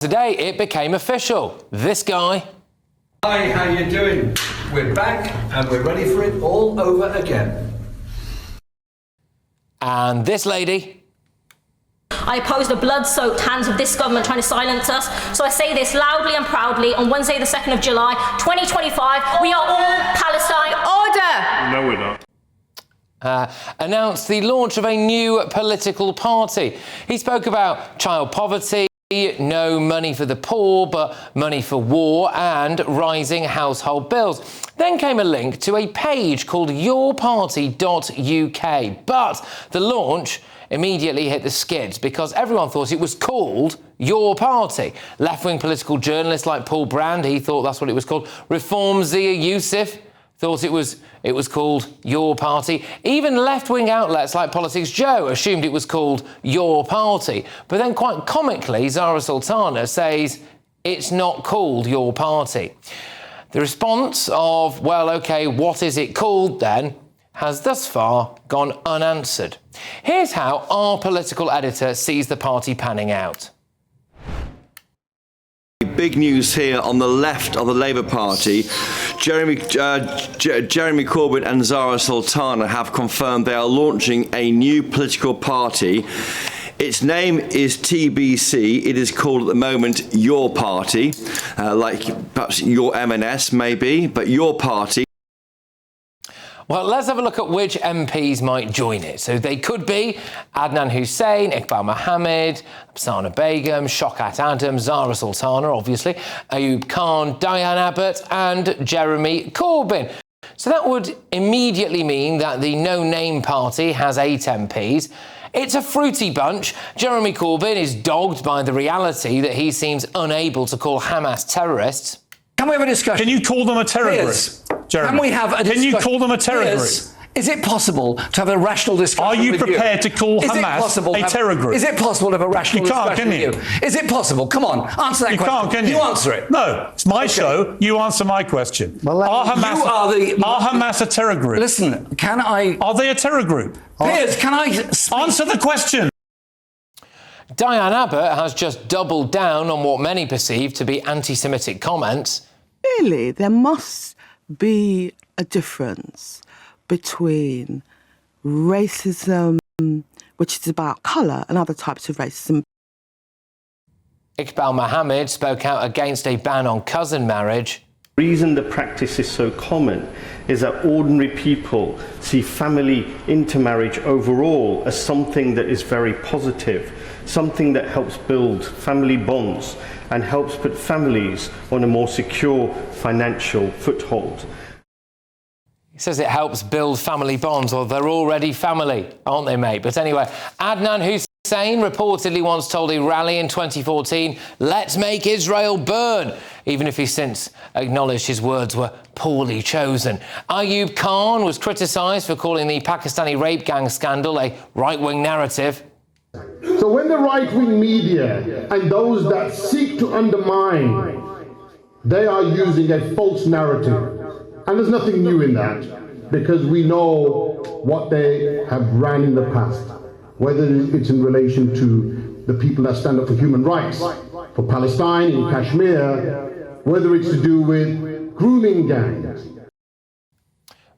Today it became official. This guy. Hi, how you doing? We're back and we're ready for it all over again. And this lady. I oppose the blood-soaked hands of this government trying to silence us. So I say this loudly and proudly on Wednesday the 2nd of July, 2025. We are all Palestine. Order! No, we're not. Announced the launch of a new political party. He spoke about child poverty, no money for the poor, but money for war, and rising household bills. Then came a link to a page called yourparty.uk. But the launch immediately hit the skids because everyone thought it was called Your Party. Left-wing political journalists like Paul Brand, he thought that's what it was called. Reform Zia Youssef thought it was called Your Party. Even left-wing outlets like Politics Joe assumed it was called Your Party. But then quite comically, Zara Sultana says it's not called Your Party. The response of, well, OK, what is it called then, has thus far gone unanswered. Here's how our political editor sees the party panning out. Big news here on the left of the Labour Party. Jeremy Corbyn and Zara Sultana have confirmed they are launching a new political party. Its name is TBC. It is called at the moment Your Party, like perhaps Your M&S maybe, but Your Party. Well, let's have a look at which MPs might join it. So they could be Adnan Hussein, Iqbal Mohammed, Sana Begum, Shaukat Adams, Zara Sultana, obviously, Ayub Khan, Diane Abbott and Jeremy Corbyn. So that would immediately mean that the no-name party has 8 MPs. It's a fruity bunch. Jeremy Corbyn is dogged by the reality that he seems unable to call Hamas terrorists. Can we have a discussion? Can you call them a terror group, Jeremy? Can we have a discussion? Can you call them a terror group? Is it possible to have a rational discussion? Are you prepared to call Hamas a terror group? Is it possible to have a rational discussion with you? Is it possible? Come on, answer that question. You can't, can you? You answer it. No, it's my show. You answer my question. Well, are Hamas a terror group? Listen, can I... Are they a terror group? Piers, can I speak? Answer the question. Diane Abbott has just doubled down on what many perceive to be anti-Semitic comments. Really, there must be a difference between racism, which is about colour, and other types of racism. Iqbal Mohammed spoke out against a ban on cousin marriage. The reason the practice is so common is that ordinary people see family intermarriage overall as something that is very positive, something that helps build family bonds and helps put families on a more secure financial foothold. He says it helps build family bonds. Well, they're already family, aren't they, mate? But anyway, Adnan Hussein reportedly once told a rally in 2014, let's make Israel burn, even if he's since acknowledged his words were poorly chosen. Ayub Khan was criticised for calling the Pakistani rape gang scandal a right-wing narrative. So when the right-wing media and those that seek to undermine, they are using a false narrative. And there's nothing new in that, because we know what they have ran in the past, whether it's in relation to the people that stand up for human rights, for Palestine in Kashmir, whether it's to do with grooming gangs.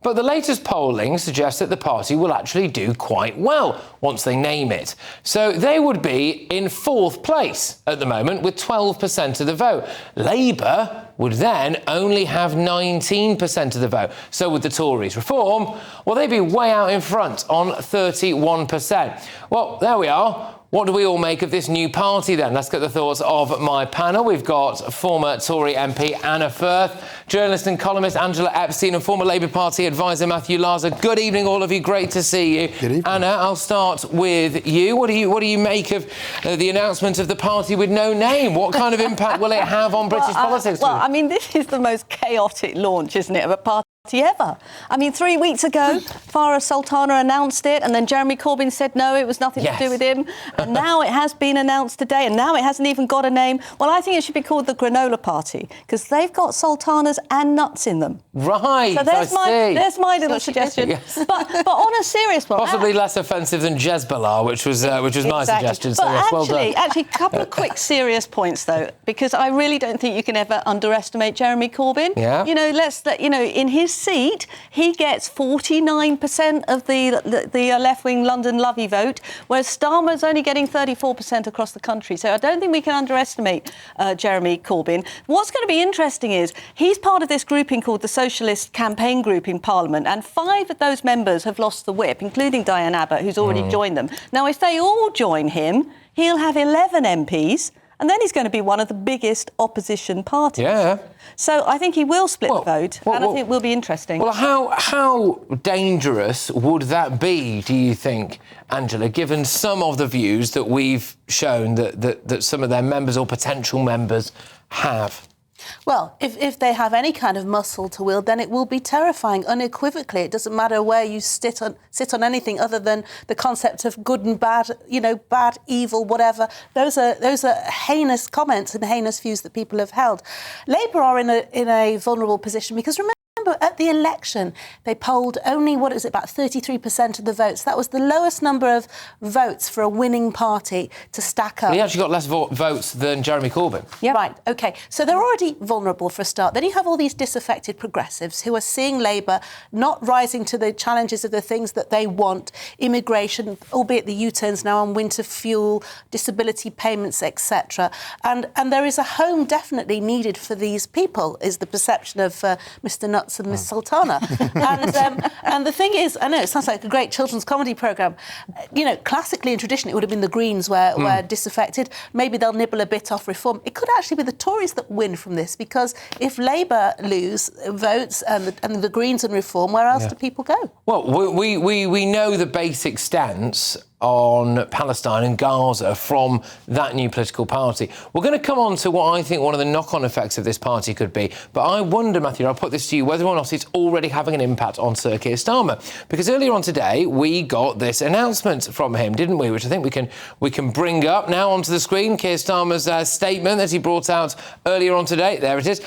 But the latest polling suggests that the party will actually do quite well once they name it. So they would be in 4th place at the moment with 12% of the vote. Labour would then only have 19% of the vote. So would the Tories. Reform, well, they'd be way out in front on 31%. Well, there we are. What do we all make of this new party then? Let's get the thoughts of my panel. We've got former Tory MP Anna Firth, journalist and columnist Angela Epstein, and former Labour Party advisor Matthew Larser. Good evening, all of you. Great to see you. Good evening. Anna, I'll start with you. What do you make of the announcement of the party with no name? What kind of impact will it have on British politics? Well, I mean, this is the most chaotic launch, isn't it, of a party ever. I mean, 3 weeks ago, Farah Sultana announced it, and then Jeremy Corbyn said no, it was nothing to do with him. And now it has been announced today, and now it hasn't even got a name. Well, I think it should be called the Granola Party, because they've got sultanas and nuts in them. Right, so there's my little suggestion. Yes. But on a serious one... Possibly less offensive than Jezbollah, which was my suggestion. So but yes, well done. Actually, a couple of quick serious points, though, because I really don't think you can ever underestimate Jeremy Corbyn. Yeah. You know, in his seat, he gets 49% of the left-wing London Lovey vote, whereas Starmer's only getting 34% across the country. So I don't think we can underestimate Jeremy Corbyn. What's going to be interesting is he's part of this grouping called the Socialist Campaign Group in Parliament, and 5 of those members have lost the whip, including Diane Abbott, who's already joined them. Now, if they all join him, he'll have 11 MPs, and then he's going to be one of the biggest opposition parties. Yeah. So I think he will split the vote, and I think it will be interesting. Well, how dangerous would that be, do you think, Angela, given some of the views that we've shown that some of their members or potential members have? Well, if they have any kind of muscle to wield, then it will be terrifying, unequivocally. It doesn't matter where you sit on anything other than the concept of good and bad, bad, evil, whatever. Those are heinous comments and heinous views that people have held. Labour are in a vulnerable position because remember, at the election, they polled only, about 33% of the votes. That was the lowest number of votes for a winning party to stack up. He actually got less votes than Jeremy Corbyn. Yeah. Right, OK. So they're already vulnerable for a start. Then you have all these disaffected progressives who are seeing Labour not rising to the challenges of the things that they want, immigration, albeit the U-turns now on winter fuel, disability payments, etc. And there is a home definitely needed for these people, is the perception of Mr Nuts and Miss Sultana. And the thing is, I know it sounds like a great children's comedy programme. Classically and traditionally, it would have been the Greens were disaffected. Maybe they'll nibble a bit off reform. It could actually be the Tories that win from this, because if Labour lose votes and the Greens and reform, where else do people go? Well, we know the basic stance on Palestine and Gaza from that new political party. We're going to come on to what I think one of the knock-on effects of this party could be. But I wonder, Matthew, I'll put this to you, whether or not it's already having an impact on Sir Keir Starmer. Because earlier on today, we got this announcement from him, didn't we? Which I think we can bring up now onto the screen. Keir Starmer's statement that he brought out earlier on today, there it is,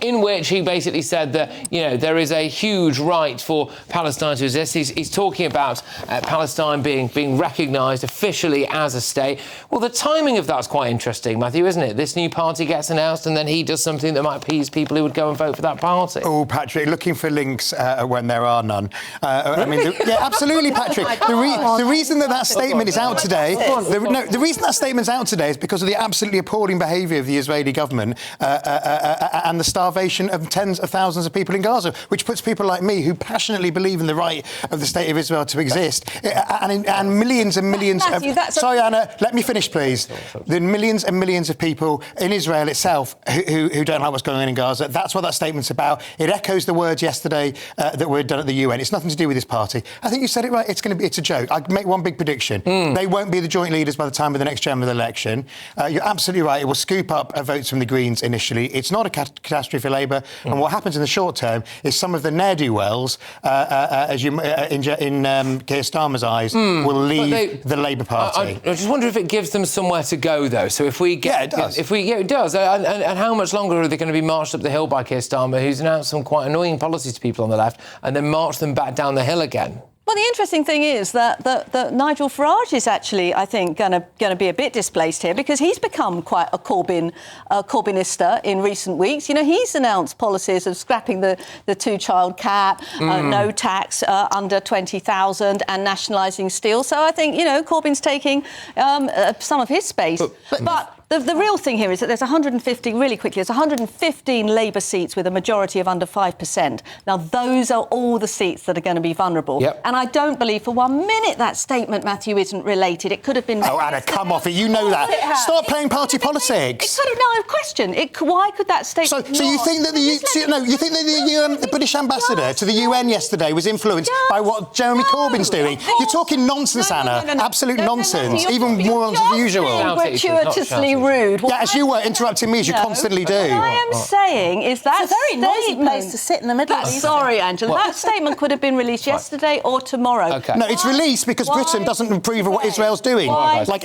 in which he basically said that, there is a huge right for Palestine to exist. He's talking about Palestine being recognised officially as a state. Well, the timing of that's quite interesting, Matthew, isn't it? This new party gets announced and then he does something that might appease people who would go and vote for that party. Oh, Patrick, looking for links when there are none. Yeah, absolutely, Patrick. The reason that statement is out today, the reason that statement's out today is because of the absolutely appalling behaviour of the Israeli government and the starvation of tens of thousands of people in Gaza, which puts people like me, who passionately believe in the right of the State of Israel to exist, and millions and millions Sorry, Anna, let me finish, please. There are millions and millions of people in Israel itself who don't like what's going on in Gaza. That's what that statement's about. It echoes the words yesterday that were done at the UN. It's nothing to do with this party. I think you said it right. It's a joke. I make one big prediction. They won't be the joint leaders by the time of the next general election. You're absolutely right. It will scoop up votes from the Greens initially. It's not a catastrophe for Labour. And what happens in the short term is some of the ne'er-do-wells, in Keir Starmer's eyes, will leave the Labour Party. I just wonder if it gives them somewhere to go, though. So if we get... Yeah, it does. It does. And how much longer are they going to be marched up the hill by Keir Starmer, who's announced some quite annoying policies to people on the left, and then march them back down the hill again? Well, the interesting thing is that Nigel Farage is actually, I think, going to be a bit displaced here, because he's become quite a Corbynista in recent weeks. He's announced policies of scrapping the two-child cap, no tax under 20,000, and nationalising steel. So I think, Corbyn's taking some of his space. But the real thing here is that there's 115 Labour seats with a majority of under 5%. Now, those are all the seats that are going to be vulnerable. Yep. And I don't believe for 1 minute that statement, Matthew, isn't related. It could have been... Oh, Anna, come off it. You know that. Stop playing party politics. It could have... No, question. Why could that statement... So you think that the British ambassador to the UN yesterday was influenced by what Jeremy Corbyn's doing? You're talking nonsense, Anna. Absolute nonsense. Even more nonsense than usual. Gratuitously rude. Yeah, as you were interrupting me, as you constantly do. What I am saying is that It's a very noisy place to sit in the middle of these. Sorry, Angela. That statement could have been released yesterday or tomorrow. Okay. No, it's released because Britain doesn't approve of what Israel's doing. Like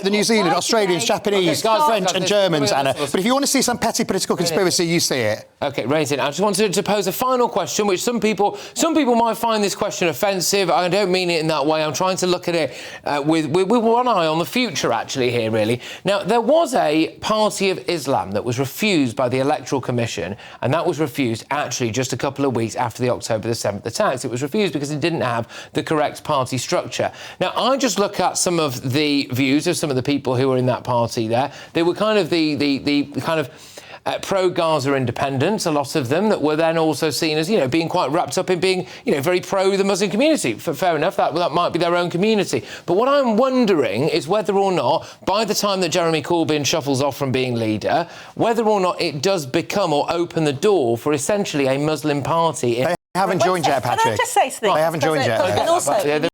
the New Zealand, Australians, Japanese, French and Germans, Anna. But if you want to see some petty political conspiracy, you see it. Okay, Raisin, I just wanted to pose a final question, which some people might find this question offensive. I don't mean it in that way. I'm trying to look at it with one eye on the future, actually, here, really. Now, there was a party of Islam that was refused by the Electoral Commission, and that was refused, actually, just a couple of weeks after the October the 7th attacks. It was refused because it didn't have the correct party structure. Now, I just look at some of the views of some of the people who were in that party there. They were kind of the kind of pro-Gaza independents, a lot of them, that were then also seen as, being quite wrapped up in being, very pro the Muslim community. Fair enough, that might be their own community. But what I'm wondering is whether or not, by the time that Jeremy Corbyn shuffles off from being leader, whether or not it does become or open the door for essentially a Muslim party. They haven't joined yet, Patrick. Can I just say something? They haven't joined yet. And also,